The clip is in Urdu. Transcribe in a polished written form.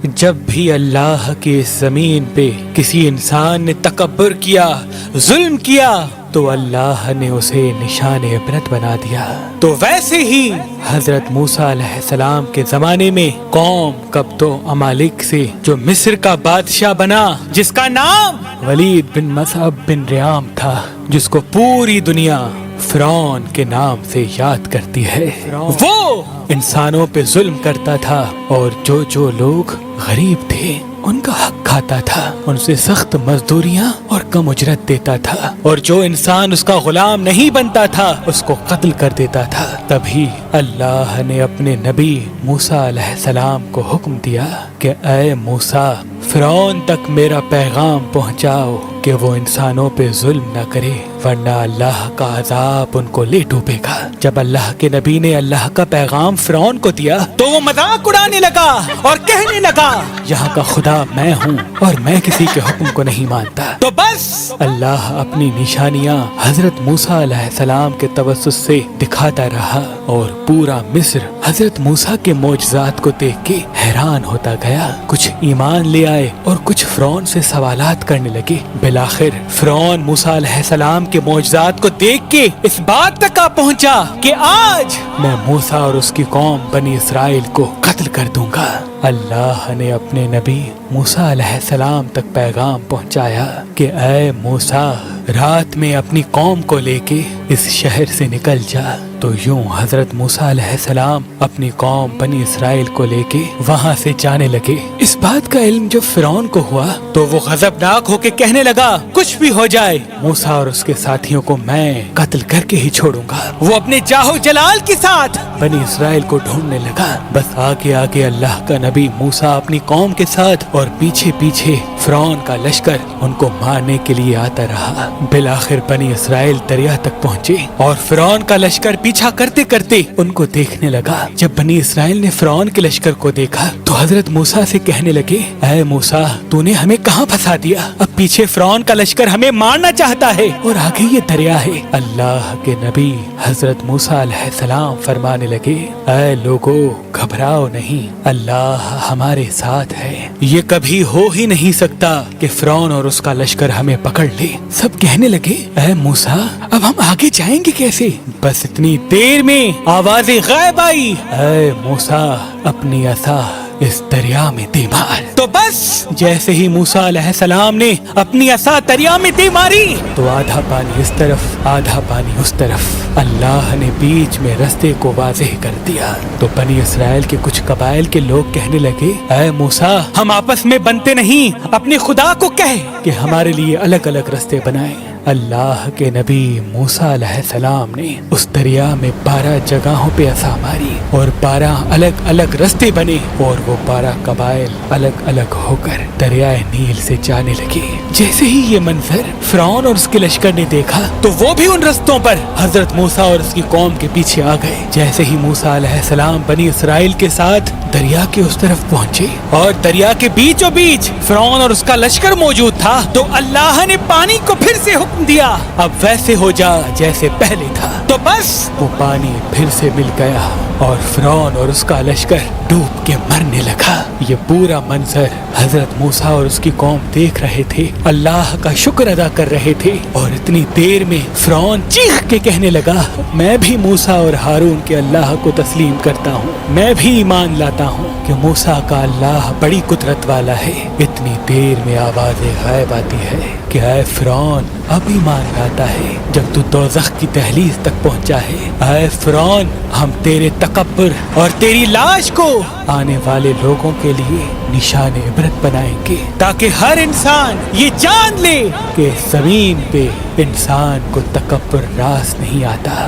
جب بھی اللہ کی اس زمین پہ کسی انسان نے تکبر کیا، ظلم کیا، تو اللہ نے اسے نشان عبرت بنا دیا۔ تو ویسے ہی حضرت موسیٰ علیہ السلام کے زمانے میں قوم قبط و امالک سے جو مصر کا بادشاہ بنا، جس کا نام ولید بن مصعب بن ریام تھا، جس کو پوری دنیا فرعون کے نام سے یاد کرتی ہے، وہ انسانوں پہ ظلم کرتا تھا اور جو لوگ غریب تھے ان کا حق کھاتا تھا، ان سے سخت مزدوریاں اور کم اجرت دیتا تھا، اور جو انسان اس کا غلام نہیں بنتا تھا اس کو قتل کر دیتا تھا۔ تبھی اللہ نے اپنے نبی موسیٰ علیہ السلام کو حکم دیا کہ اے موسیٰ، فرعون تک میرا پیغام پہنچاؤ کہ وہ انسانوں پہ ظلم نہ کرے، ورنہ اللہ کا عذاب ان کو لے ڈوبے گا۔ جب اللہ کے نبی نے اللہ کا پیغام فرعون کو دیا تو وہ مذاق اڑانے لگا اور کہنے لگا یہاں کا خدا میں ہوں اور میں کسی کے حکم کو نہیں مانتا۔ تو بس اللہ اپنی نشانیاں حضرت موسیٰ علیہ السلام کے توسط سے دکھاتا رہا، اور پورا مصر حضرت موسیٰ کے معجزات کو دیکھ کے حیران ہوتا گیا۔ کچھ ایمان لے آئے اور کچھ فرعون سے سوالات کرنے لگے۔ بالآخر فرعون موسیٰ علیہ السلام کے معجزات کو دیکھ کے اس بات تک آ پہنچا کہ آج میں موسیٰ اور اس کی قوم بنی اسرائیل کو قتل کر دوں گا۔ اللہ نے اپنے نبی موسیٰ علیہ السلام تک پیغام پہنچایا کہ اے موسیٰ، رات میں اپنی قوم کو لے کے اس شہر سے نکل جا۔ تو یوں حضرت موسیٰ علیہ السلام اپنی قوم بنی اسرائیل کو لے کے وہاں سے جانے لگے۔ اس بات کا علم جب فرعون کو ہوا تو وہ غضبناک ہو کے کہنے لگا کچھ بھی ہو جائے موسیٰ اور اس کے ساتھیوں کو میں قتل کر کے ہی چھوڑوں گا۔ وہ اپنے جاہو جلال کے ساتھ بنی اسرائیل کو ڈھونڈنے لگا۔ بس آگے آگے اللہ کا نبی موسیٰ اپنی قوم کے ساتھ اور پیچھے پیچھے فرعون کا لشکر ان کو مارنے کے لیے آتا رہا۔ بالآخر بنی اسرائیل دریا تک پہنچے اور فرعون کا لشکر پیچھا کرتے کرتے ان کو دیکھنے لگا۔ جب بنی اسرائیل نے فرعون کے لشکر کو دیکھا تو حضرت موسیٰ سے کہنے لگے اے موسیٰ، تو نے ہمیں کہاں پھنسا دیا؟ اب پیچھے فرعون کا لشکر ہمیں مارنا چاہتا ہے اور آگے یہ دریا ہے۔ اللہ کے نبی حضرت موسیٰ علیہ السلام فرمانے لگے اے لوگو، گھبراؤ نہیں، اللہ ہمارے ساتھ ہے۔ یہ کبھی ہو ہی نہیں سکتا کہ فرعون اور اس کا لشکر ہمیں پکڑ لے۔ سب کہنے لگے اے موسیٰ، اب ہم آگے جائیں گے کیسے؟ بس اتنی دیر میں آواز غائب آئی اے موسیٰ، اپنی عصا اس دریا میں دے مار۔ تو بس جیسے ہی موسیٰ علیہ السلام نے اپنی عصا دریا میں دے ماری تو آدھا پانی اس طرف آدھا پانی اس طرف، اللہ نے بیچ میں رستے کو واضح کر دیا۔ تو بنی اسرائیل کے کچھ قبائل کے لوگ کہنے لگے اے موسیٰ، ہم آپس میں بنتے نہیں، اپنے خدا کو کہے کہ ہمارے لیے الگ الگ رستے بنائے۔ اللہ کے نبی موسیٰ علیہ السلام نے اس دریا میں 12 جگہوں پہ عصا ماری اور 12 الگ الگ رستے بنے، اور وہ 12 قبائل الگ الگ ہو کر دریائے نیل سے جانے لگے۔ جیسے ہی یہ منظر فرعون اور اس کے لشکر نے دیکھا تو وہ بھی ان رستوں پر حضرت موسیٰ اور اس کی قوم کے پیچھے آ گئے۔ جیسے ہی موسیٰ علیہ السلام بنی اسرائیل کے ساتھ دریا کے اس طرف پہنچے اور دریا کے بیچوں بیچ فرعون اور اس کا لشکر موجود تھا، تو اللہ نے پانی کو پھر سے حکم دیا اب ویسے ہو جا جیسے پہلے تھا۔ تو بس وہ پانی پھر سے مل گیا اور فرعون اور اس کا لشکر ڈوب کے مرنے لگا۔ یہ پورا منظر حضرت موسیٰ اور اس کی قوم دیکھ رہے تھے، اللہ کا شکر ادا کر رہے تھے، اور اتنی دیر میں فرعون چیخ کے کہنے لگا میں بھی موسیٰ اور ہارون کے اللہ کو تسلیم کرتا ہوں، میں بھی ایمان لاتا ہوں کہ موسیٰ کا اللہ بڑی قدرت والا ہے۔ اتنی دیر میں آواز غائب آتی ہے کہ اے فرعون، اب ایمان لاتا ہے جب تو دوزخ کی دہلیز تک پہنچا ہے۔ اے فرعون، ہم تیرے تکبر اور تیری لاش کو آنے والے لوگوں کے لیے نشان عبرت بنائیں گے، تاکہ ہر انسان یہ جان لے کہ زمین پہ انسان کو تکبر راس نہیں آتا۔